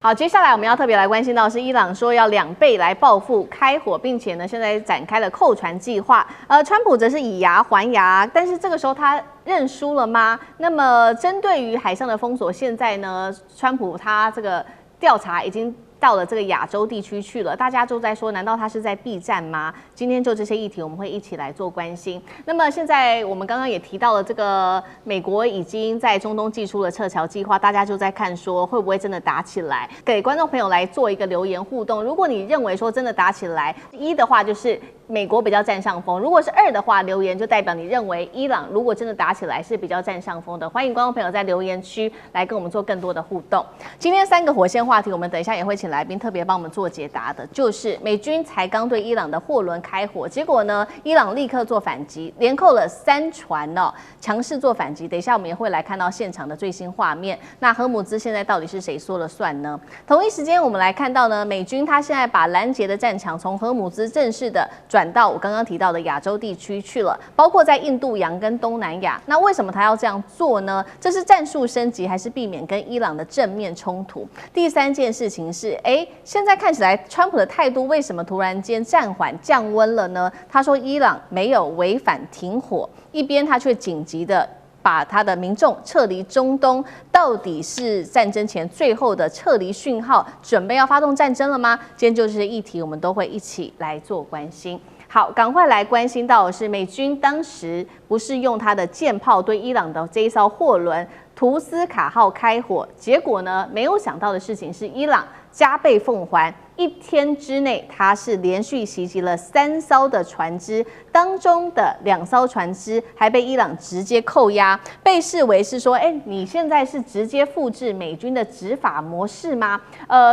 好，接下來我們要特別來關心到是伊朗說要2倍來報復開火，並且呢現在展開了扣船計劃。川普則是以牙還牙，但是這個時候他認輸了嗎？那麼針對於海上的封鎖，現在呢川普他這個調查已經到了這個亞洲地區去了，大家都在說，難道他是在避戰嗎？今天就這些議題，我們會一起來做關心。那麼現在我們剛剛也提到了，這個美國已經在中東祭出了撤僑計劃，大家就在看說會不會真的打起來？給觀眾朋友來做一個留言互動。如果你認為說真的打起來，1的話就是美國比較佔上風；如果是2的話，留言就代表你認為伊朗如果真的打起來是比較佔上風的。歡迎觀眾朋友在留言區來跟我們做更多的互動。今天3個火線話題，我們等一下也會請來賓特別幫我們做解答的，就是美軍才剛對伊朗的貨輪開火，結果呢，伊朗立刻做反擊，連扣了3船哦，強勢做反擊。等一下我們也會來看到現場的最新畫面。那荷姆茲現在到底是誰說了算呢？同一時間，我們來看到呢，美軍他現在把攔截的戰場從荷姆茲正式的轉到我剛剛提到的亞洲地區去了，包括在印度洋跟東南亞。那為什麼他要這樣做呢？這是戰術升級，還是避免跟伊朗的正面衝突？第3件事情是，現在看起來川普的態度為什麼突然間暫緩降溫了呢？他說伊朗沒有違反停火，一邊他卻緊急的把他的民眾撤離中東，到底是戰爭前最後的撤離訊號，準備要發動戰爭了嗎？今天就這些議題，我們都會一起來做關心。好，趕快來關心到的是，美軍當時不是用他的艦炮對伊朗的這一艘貨輪圖斯卡號開火，結果呢，沒有想到的事情是，伊朗加倍奉還，1天之內，它是連續襲擊了3艘的船隻，當中的2艘船隻還被伊朗直接扣押，被視為是說，你現在是直接複製美軍的執法模式嗎？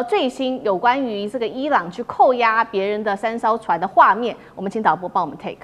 最新有關於這個伊朗去扣押別人的3艘船的畫面，我們請導播幫我們 take。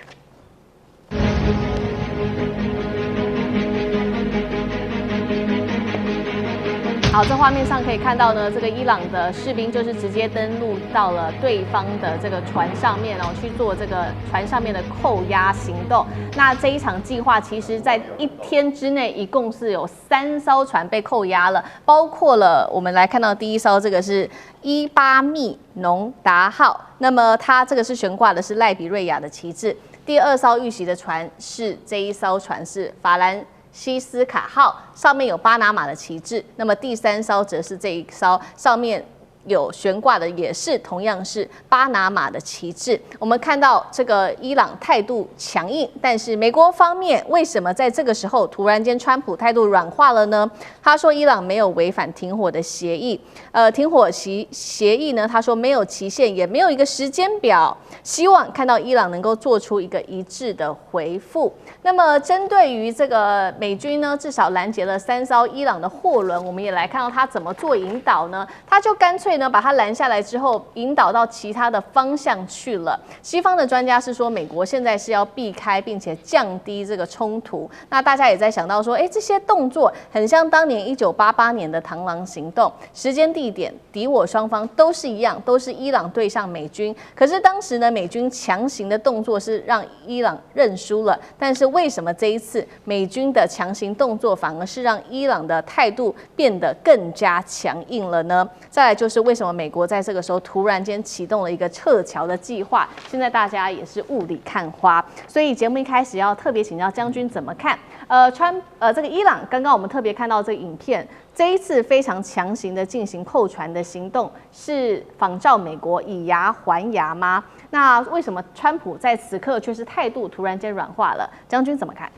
好，這畫面上可以看到呢，這個伊朗的士兵就是直接登陸到了對方的這個船上面，然後去做這個船上面的扣押行動。那這一場計劃，其實在1天之內，一共是有3艘船被扣押了，包括了我們來看到第1艘，這個是伊巴密農達號，那麼它這個是懸掛的是賴比瑞亞的旗幟。第2艘遇襲的船是這一艘船是法蘭西斯卡號，上面有巴拿馬的旗幟。那麼第3艘則是這一艘，上面有懸掛的也是同樣是巴拿馬的旗幟。我們看到這個伊朗態度強硬，但是美國方面為什麼在這個時候突然間川普態度軟化了呢？他說伊朗沒有違反停火的協議，停火協議呢，他說沒有期限，也沒有一個時間表，希望看到伊朗能夠做出一個一致的回復。那麼針對於這個美軍呢，至少攔截了3艘伊朗的貨輪，我們也來看到他怎麼做引導呢？他就乾脆呢把它攔下來之後，引導到其他的方向去了。西方的專家是說，美國現在是要避開並且降低這個衝突。那大家也在想到說，這些動作很像當年1988年的螳螂行動，時間地點敵我雙方都是一樣，都是伊朗對上美軍。可是當時呢，美軍強行的動作是讓伊朗認輸了，但是為什麼這一次美軍的強行動作反而是讓伊朗的態度變得更加強硬了呢？再來就是為什麼美國在這個時候突然間啟動了一個撤僑的計劃？現在大家也是霧裡看花，所以節目一開始要特別請教將軍怎麼看？這個伊朗剛剛我們特別看到這個影片，這一次非常強行的進行扣船的行動，是仿照美國以牙還牙嗎？那為什麼川普在此刻卻是態度突然間軟化了？將軍怎麼看？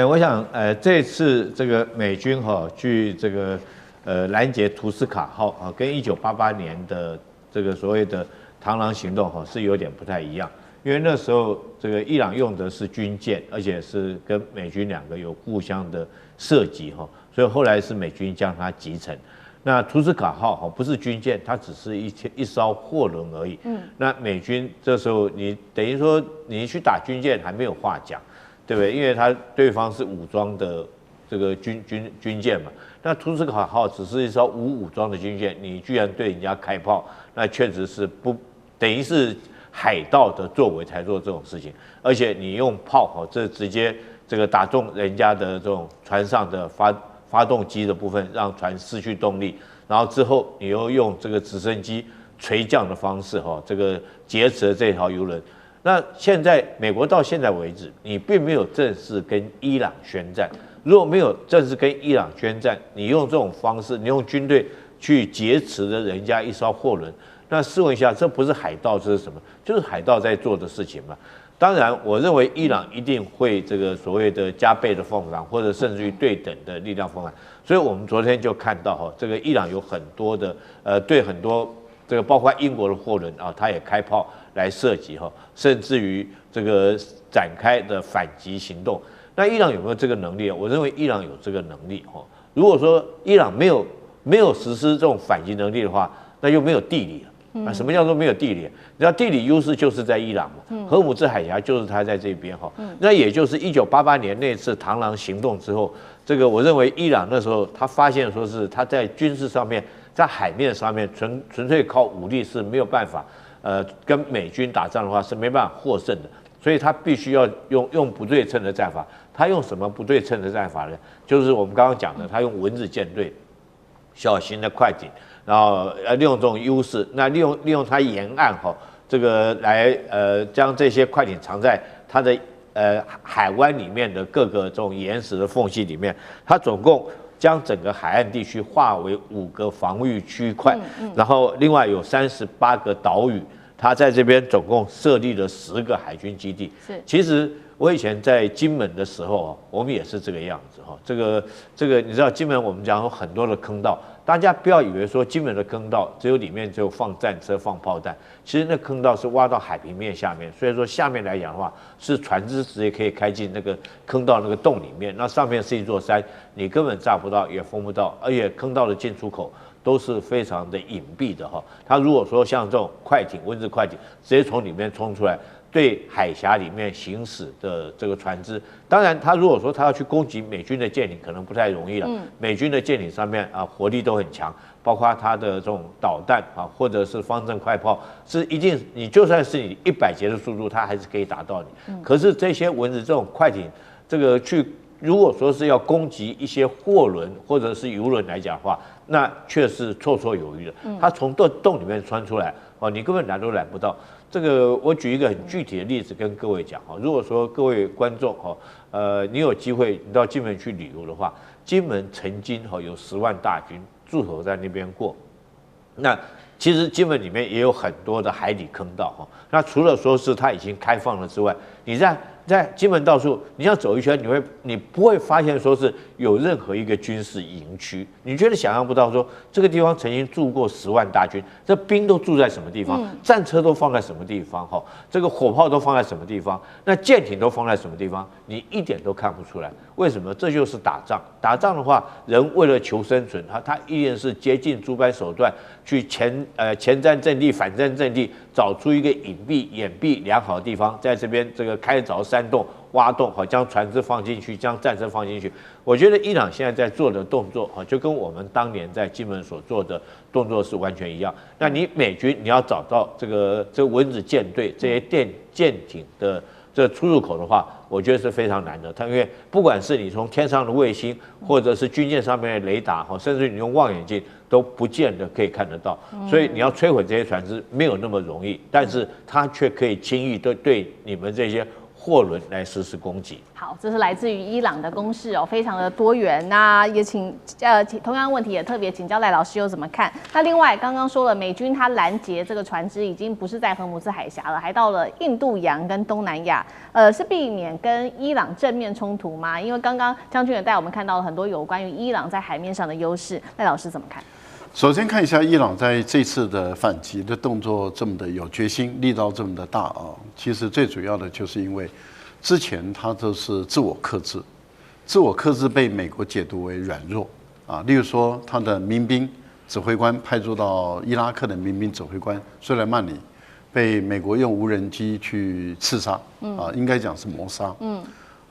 我想這次這個美軍去這個攔截圖斯卡號跟1988年的這個所謂的螳螂行動是有點不太一樣，因為那時候這個伊朗用的是軍艦，而且是跟美軍2個有互相的射擊所以後來是美軍將它擊沉。那圖斯卡號不是軍艦，它只是一艘貨輪而已。那美軍這時候你等於說你去打軍艦還沒有話講，對不對？因為對方是武裝的這個軍艦嘛。那圖斯卡號只是一艘無武裝的軍艦，你居然對人家開炮，那確實是不等於是海盜的作為才做這種事情。而且你用炮這直接這個打中人家的這種船上的發動機的部分，讓船失去動力，然然後之後你又用這個直升機垂降的方式這個劫持了這條郵輪。那現在美國到現在為止，你並沒有正式跟伊朗宣戰。如果沒有正式跟伊朗宣戰，你用這種方式，你用軍隊去劫持了人家一艘貨輪，那試問一下，這不是海盜，這是什麼？就是海盜在做的事情嘛。當然，我認為伊朗一定會這個所謂的加倍的奉還，或者甚至於對等的力量奉還。所以我們昨天就看到這個伊朗有很多的對很多這個包括英國的貨輪它也開炮來射擊甚至於這個展開的反擊行動。那伊朗有沒有這個能力？我認為伊朗有這個能力如果說伊朗沒有實施這種反擊能力的話，那就沒有地理了。那什麼叫做沒有地理？你知道地理優勢就是在伊朗嘛，荷姆茲海峽就是它在這邊那也就是1988年那次螳螂行動之後，這個我認為伊朗那時候他發現說是他在軍事上面，在海面上面純粹靠武力是沒有辦法，跟美軍打仗的話是沒辦法獲勝的，所以他必須要用不對稱的戰法。他用什麼不對稱的戰法呢？就是我們剛剛講的，他用蚊子艦隊，小型的快艇。然後利用這種優勢，那利用它沿岸這個來將這些快艇藏在它的海灣裡面的各個這種岩石的縫隙裡面，它總共將整個海岸地區劃為5個防禦區塊，然後另外有38個島嶼，它在這邊總共設立了10個海軍基地。其實我以前在金門的時候我們也是這個樣子這個你知道金門我們講有很多的坑道。大家不要以為說金門的坑道裡面只有放戰車、放炮彈，其實那坑道是挖到海平面下面，所以說下面來講的話，是船只直接可以開進那個坑道那個洞裡面。那上面是一座山，你根本炸不到，也封不到，而且坑道的進出口都是非常的隱蔽的它如果說像這種快艇、蚊子快艇直接從裡面衝出來，對海峽裡面行駛的這個船只，當然他如果說他要去攻擊美軍的艦艇，可能不太容易了。美軍的艦艇上面火力都很強，包括它的這種導彈或者是方陣快炮，是一定你就算是你100節的速度，它還是可以打到你。可是這些蚊子這種快艇，這個如果說是要攻擊一些貨輪或者是郵輪來講的話，那卻是綽綽有餘的。它從洞裡面穿出來，你根本攔都攔不到。這個我舉一個很具體的例子跟各位講如果說各位觀眾你有機會你到金門去旅遊的話，金門曾經有10萬大軍駐守在那邊過。那其實金門裡面也有很多的海底坑道那除了說是它已經開放了之外，你在金門到處你要走一圈，你不会發現說是有任何一個軍事營區，你覺得想象不到說這個地方曾經住過10萬大軍，這兵都住在什麼地方，戰車都放在什麼地方這個火炮都放在什麼地方，那艦艇都放在什麼地方，你一點都看不出來。為什麼？這就是打仗。打仗的話，人為了求生存，他一定是竭盡諸般手段去前瞻陣地、反戰陣地，找出一個隱蔽、掩蔽良好的地方，在這邊這個開鑿山洞、挖洞，將船只放進去，將戰車放進去。我覺得伊朗現在在做的動作，就跟我們當年在金门所做的動作是完全一樣。那你美軍你要找到這個蚊子艦隊這些艦艇的這出入口的話，我覺得是非常難的。它因為不管是你從天上的衛星，或者是軍艦上面的雷達，甚至你用望遠鏡都不見得可以看得到。所以你要摧毀這些船只沒有那麼容易，但是它卻可以輕易對你們這些貨輪來實施攻擊。好，這是來自於伊朗的攻勢非常的多元。那也請同樣問題也特別請教賴老師又怎麼看？那另外剛剛說了，美軍他攔截這個船只已經不是在荷姆茲海峽了，還到了印度洋跟東南亞，是避免跟伊朗正面衝突嗎？因為剛剛將軍也帶我們看到了很多有關於伊朗在海面上的優勢，賴老師怎麼看？首先看一下伊朗在這次的反擊的動作這麼的有決心，力道這麼的大其實最主要的就是因為之前他都是自我克制，自我克制被美國解讀為軟弱例如說他的民兵指揮官派駐到伊拉克的民兵指揮官蘇萊曼尼被美國用無人機去刺殺應該講是謀殺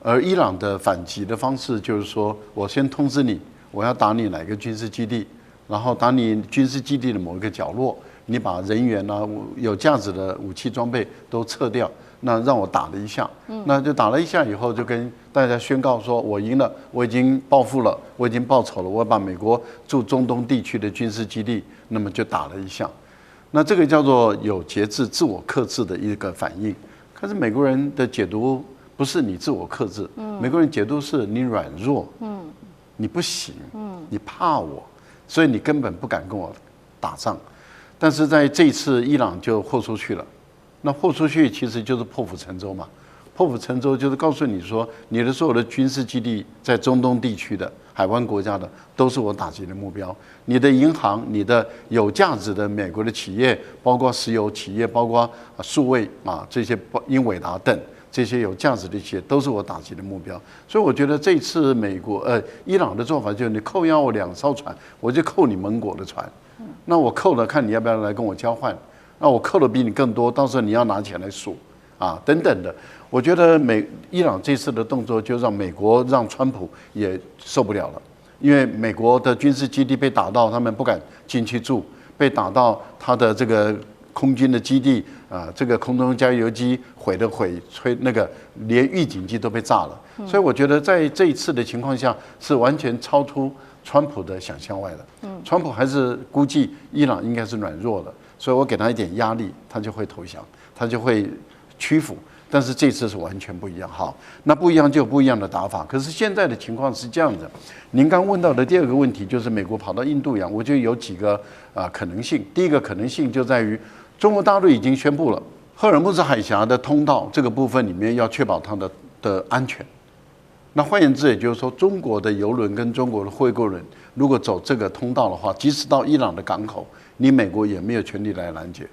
而伊朗的反擊的方式就是說，我先通知你我要打你哪個軍事基地，然後打你軍事基地的某一個角落，你把人員有價值的武器裝備都撤掉，那讓我打了一下，那就打了一下以後，就跟大家宣告說，我贏了，我已經報復了，我已經報仇了，我把美國駐中東地區的軍事基地，那麼就打了一下。那這個叫做有節制、自我克制的一個反應。可是美國人的解讀不是你自我克制，美國人解讀是你軟弱，你不行，你怕我，所以你根本不敢跟我打仗。但是在這一次，伊朗就豁出去了。那豁出去其實就是破釜沉舟嘛。破釜沉舟就是告訴你說，你的所有的軍事基地在中東地區的海灣國家的，都是我打擊的目標。你的銀行、你的有價值的美國的企業，包括石油企業，包括數位啊這些英偉達等這些有價值的企業，都是我打擊的目標。所以我覺得這次伊朗的做法就是，你扣押我2艘船，我就扣你盟國的船。那我扣了，看你要不要來跟我交換。那我扣的比你更多，到時候你要拿錢來數啊，等等的。我覺得伊朗這次的動作就讓川普也受不了了，因為美國的軍事基地被打到，他們不敢進去住；被打到他的這個空軍的基地啊，這個空中加油機毀，那個連預警機都被炸了。所以我覺得在這一次的情況下，是完全超出川普的想象外的。川普還是估計伊朗應該是軟弱的。所以我給他一點壓力，他就會投降，他就會屈服。但是這次是完全不一樣。好，那不一樣就有不一樣的打法。可是現在的情況是這樣的，您剛問到的第二個問題就是美國跑到印度洋，我覺得有幾個可能性。第一個可能性就在於中國大陸已經宣布了赫爾木茲海峽的通道這個部分裡面要確保它的安全。那換言之，也就是說，中國的郵輪跟中國的貨櫃輪如果走這個通道的話，即使到伊朗的港口，你美國也沒有權利來攔截。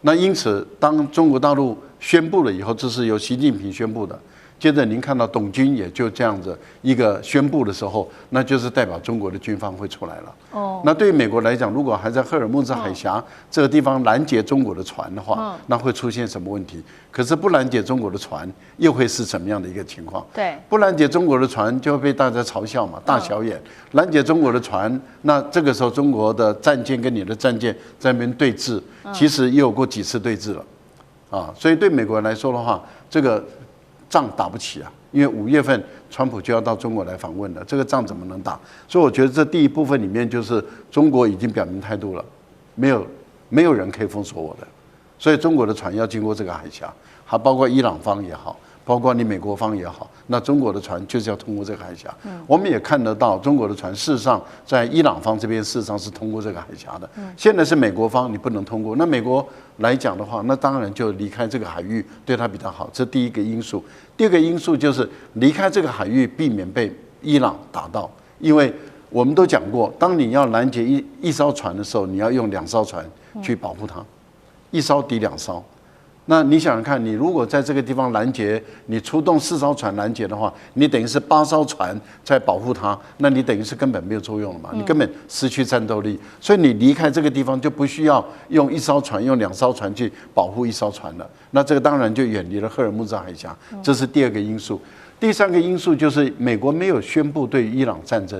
那因此，當中國大陸宣布了以後，這是由習近平宣布的。接着您看到董軍也就這樣子一個宣布的時候，那就是代表中國的軍方會出來了。哦，那對於美國來講，如果還在赫爾木茲海峽這個地方攔截中國的船的話，那會出現什麼問題？可是不攔截中國的船，又會是什麼樣的一個情況？對，不攔截中國的船，就會被大家嘲笑嘛，大小眼。攔截中國的船，那這個時候中國的戰艦跟你的戰艦在那邊對峙，其實也有過幾次對峙了，啊，所以對美國人來說的話，這個仗打不起啊，因為5月份川普就要到中國來訪問了，這個仗怎麼能打？所以我覺得這第一部分裡面就是中國已經表明態度了，沒有人可以封鎖我的，所以中國的船要經過這個海峽，還包括伊朗方也好，包括你美國方也好，那中國的船就是要通過這個海峽。我們也看得到中國的船事實上在伊朗方這邊事實上是通過這個海峽的，現在是美國方你不能通過，那美國來講的話，那當然就離開這個海域對他比較好，這第一個因素。第二個因素就是離開這個海域，避免被伊朗打到，因為我們都講過，當你要攔截一艘船的時候，你要用2艘船去保護它，一艘抵2艘。那你想想看，你如果在這個地方攔截，你出動4艘船攔截的話，你等於是8艘船在保護它，那你等於是根本沒有作用了嘛，你根本失去戰鬥力。所以你離開這個地方就不需要用1艘船、用2艘船去保護1艘船了。那這個當然就遠離了赫爾木茲海峽，這是第二個因素。第三個因素就是美國沒有宣布對伊朗戰爭，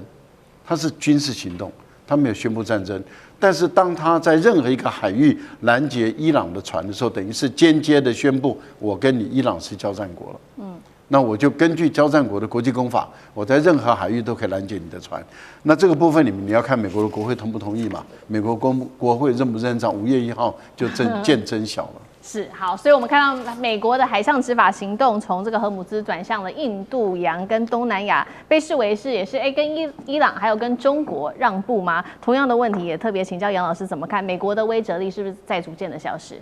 它是軍事行動，它沒有宣布戰爭。但是當他在任何一個海域攔截伊朗的船的時候，等於是間接的宣布我跟你伊朗是交戰國了。那我就根據交戰國的國際公法，我在任何海域都可以攔截你的船。那這個部分裡面你要看美國的國會同不同意嘛？美國國會認不認賬？5月1號就見真曉了。是好，所以我們看到美國的海上執法行動從這個荷姆茲轉向了印度洋跟東南亞，被視為是也是跟伊朗還有跟中國讓步嗎？同樣的問題也特別請教楊老師怎麼看？美國的威懾力是不是在逐漸的消失？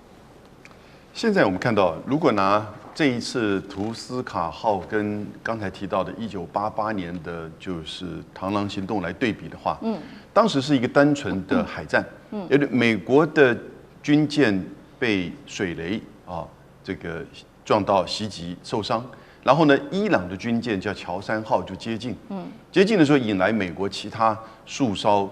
現在我們看到，如果拿這一次圖斯卡號跟剛才提到的1988年的就是螳螂行動來對比的話，當時是一個單純的海戰，因為美國的軍艦被水雷這個撞到襲擊受傷，然後呢，伊朗的軍艦叫喬山號就接近，接近的時候引來美國其他數艘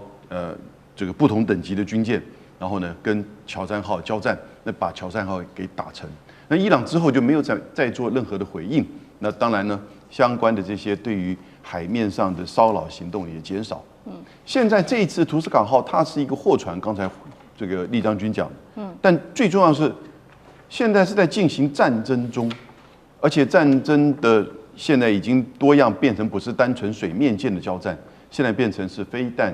這個不同等級的軍艦，然後呢跟喬山號交戰，那把喬山號給打沉。那伊朗之後就沒有再做任何的回應。那當然呢，相關的這些對於海面上的騷擾行動也減少。現在這一次圖斯卡號它是一個貨船，剛才這個酈將軍講，但最重要的是現在是在進行戰爭中，而且戰爭的現在已經多樣變成不是單純水面艦的交戰，現在變成是飛彈、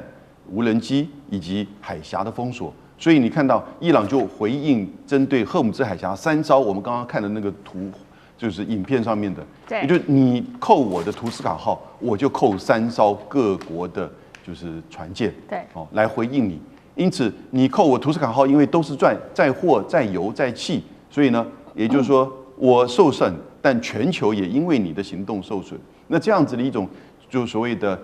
無人機以及海峽的封鎖。所以你看到伊朗就回應針對荷姆茲海峽3艘，我們剛剛看的那個圖，就是影片上面的，也就是你扣我的圖斯卡號，我就扣3艘各國的就是船艦，对，來回應你。因此你扣我图斯卡號，因為都是載貨、載油、載氣，所以呢，也就是說我受損，但全球也因為你的行動受損。那這樣子的一種就所謂的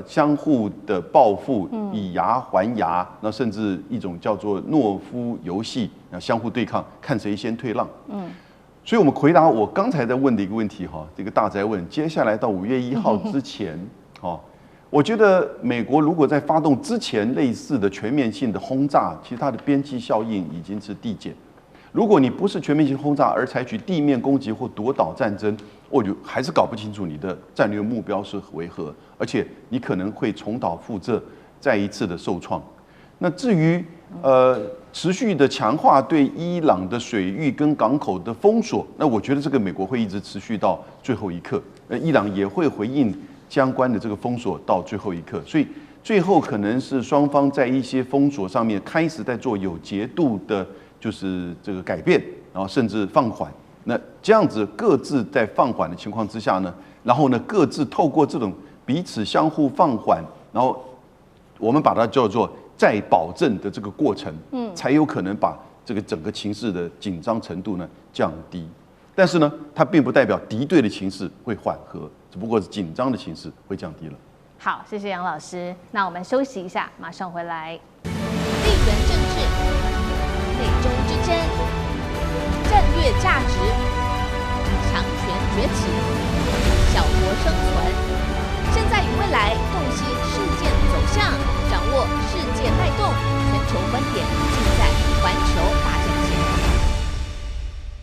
相互的報復，以牙還牙，那甚至一種叫做懦夫遊戲，相互對抗，看誰先退讓。所以我們回答我剛才在問的一個問題哈，這個大宅問，接下來到5月1號之前，我覺得美國如果在發動之前類似的全面性的轟炸，其實它的邊際效應已經是遞減。如果你不是全面性轟炸，而採取地面攻擊或奪島戰爭，我就還是搞不清楚你的戰略目標是為何，而且你可能會重蹈覆轍，再一次的受創。那至於持續的強化對伊朗的水域跟港口的封鎖，那我覺得這個美國會一直持續到最後一刻，伊朗也會回應相關的這個封鎖到最後一刻，所以最後可能是雙方在一些封鎖上面開始在做有節度的，就是這個改變，然後甚至放緩。那這樣子各自在放緩的情況之下呢，然後呢各自透過這種彼此相互放緩，然後我們把它叫做再保證的這個過程，才有可能把這個整個情勢的緊張程度呢降低。但是呢，它並不代表敵對的情勢會緩和，只不過是緊張的情勢會降低了。好，謝謝楊老師。那我們休息一下，馬上回來。